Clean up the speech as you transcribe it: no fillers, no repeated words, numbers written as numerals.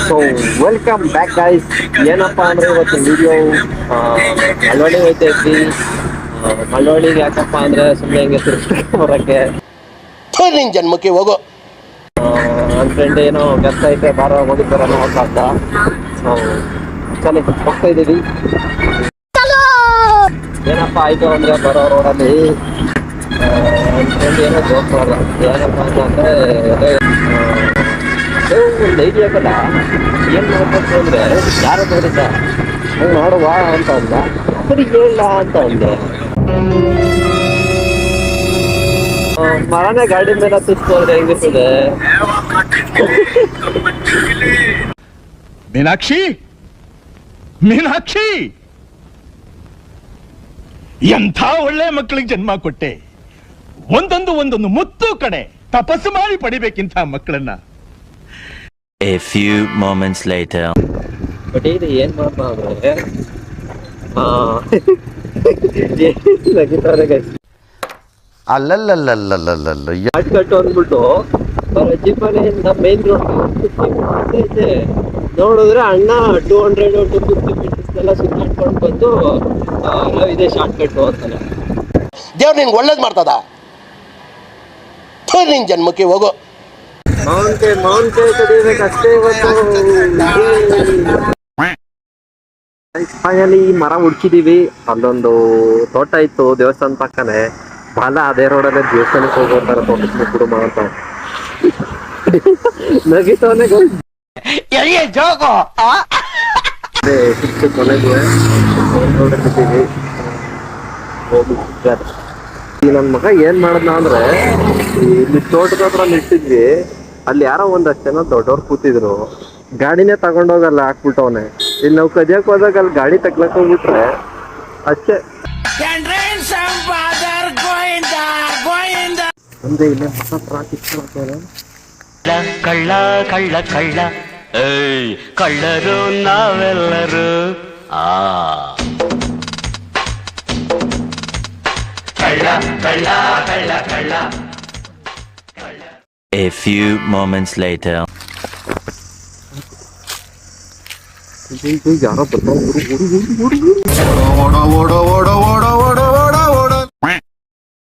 So welcome back guys. ಏನಪ್ಪ ಅಂದ್ರೆ ಇವತ್ತು ವಿಡಿಯೋ ಮಳವಳ್ಳಿಗೆ ಹೋಯ್ತಾ ಇದ್ವಿ. ಮಳವಳ್ಳಿಗೆ ಯಾಕಪ್ಪ ಅಂದ್ರೆ ಸುಮ್ಮನೆ ಹಿಂಗೆ ತಿರ್ಸ್ಕೊಂಡು ಬರೋಕ್ಕೆ. ನಿನ್ ಜನ್ಮಕ್ಕೆ ಹೋಗೋ. ನನ್ನ ಫ್ರೆಂಡ್ ಏನೋ ಕೆಲಸ ಐತೆ ಬಾರ ಹೋಗಿದ್ದಾರ ಅಂತ. ಸೊ ಚಲಿ ಹೋಗ್ತಾ ಇದ್ದೀವಿ. ಏನಪ್ಪ ಆಯ್ತು ಅಂದ್ರೆ ಬರೋ ರೋಡಲ್ಲಿ ನನ್ನ ಫ್ರೆಂಡ್ ಏನೋ ಜೋಕ್ ಮಾಡ್ದ. ಏನಪ್ಪ ಅಂತಂದ್ರೆ ಒಂದು ಐಡಿಯಾ ಆಗಲ್ಲ ಏನು ಮಾಡ್ಬೇಕು ಅಂದರೆ ಯಾರು ನೋಡಿದ್ದ ಹಂಗೆ ಮಾಡುವ ಅಂತ ಅಂದ. ಸರಿ ಹೇಳ ಅಂತ ಅಂದೆ. ಮರನೇ ಗಾಡಿ ಮೇಲೆ ತುಚ್ಕೋದ್ರೆ ಹೆಂಗಿರ್ತದೆ. ಮೀನಾಕ್ಷಿ, ಮೀನಾಕ್ಷಿ, ಎಂಥ ಒಳ್ಳೆ ಮಕ್ಕಳಿಗೆ ಜನ್ಮ ಕೊಟ್ಟೆ. ಒಂದೊಂದು ಮುತ್ತು ಕಡೆ ತಪಸ್ಸು ಮಾಡಿ ಪಡಿಬೇಕಿಂತ ಮಕ್ಕಳನ್ನ. A few moments later. But ಇದು ಏನ್ ಮಾಡ್ದ ಅಂದ್ರೆ ಅಲ್ಲಲ್ಲಲ್ಲಲ್ಲಲ್ಲಲ್ಲ ಶಾರ್ಟ್ ಕಟ್ ಅಂದ್ಬಿಟ್ಟು ಅಜ್ಜಿಪನೆಯಿಂದ ಮೇನ್ ರೋಡ್ ಐತೆ. ನೋಡಿದ್ರೆ ಅಣ್ಣ 200 to 250 ಮೀಟರ್ಸ್ ಎಲ್ಲ ಸುತ್ತಾಡ್ಕೊಂಡು ಬಂದು ಇದೇ ಶಾರ್ಟ್ ಕಟ್ ಅಂತಾನೆ. ದೇವ್ರು ನಿನ್ಗೆ ಒಳ್ಳೇದು ಮಾಡ್ತದ. ನಿನ್ ಜನ್ಮಕ್ಕೆ ಹೋಗೋ. ಮಾವಿನಕಾಯಿ ಕಡಿಬೇಕಷ್ಟೇ ಇವತ್ತು. ಫೈನಲಿ ಮರ ಹುಡ್ಕಿದೀವಿ. ಅಲ್ಲೊಂದು ತೋಟ ಇತ್ತು ದೇವಸ್ಥಾನ ಪಕ್ಕನೆ. ಬಾಲ ಅದೇ ರೋಡಲ್ಲೇ ದೇವಸ್ಥಾನಕ್ಕೆ ಹೋಗೋತಾರ ತೋಟಕ್ಕೆ ಕುಟುಂಬ ಅಂತ ನಗಿತವನೇ ಕೊನೆಗೂ ನನ್ ಮಗ ಏನ್ ಮಾಡದ್ನ ಅಂದ್ರೆ ಇಲ್ಲಿ ತೋಟದ ಹತ್ರ ನಿಂತಿದ್ವಿ. ಅಲ್ಲಿ ಯಾರೋ ಒಂದಷ್ಟು ಜನ ದೊಡ್ಡವ್ರು ಕೂತಿದ್ರು. ಗಾಡಿನೇ ತಗೊಂಡೋಗಲ್ಲ ಹಾಕ್ಬಿಟ್ಟವನೆ. ಇಲ್ಲಿ ನಾವು ಕದಿಯಕ್ ಹೋದಾಗ ಅಲ್ಲಿ ಗಾಡಿ ತಗ್ಲಕ್ ಹೋಗ್ಬಿಟ್ರೆ ಅಷ್ಟೇ. ಒಂದೇ ಇಲ್ಲ ಕಳ್ಳ ಕಳ್ಳ ಕಳ್ಳ ಏಯ್ ಕಳ್ಳರು ನಾವೆಲ್ಲರೂ. ಕಳ್ಳ ಕಳ್ಳ ಕಳ್ಳ ಕಳ್ಳ. A few moments later. ಯಾರೋ ಬರ್ತಾವ. ಓಡೋ ಓಡೋ ಓಡೋ ಓಡೋ ಓಡೋ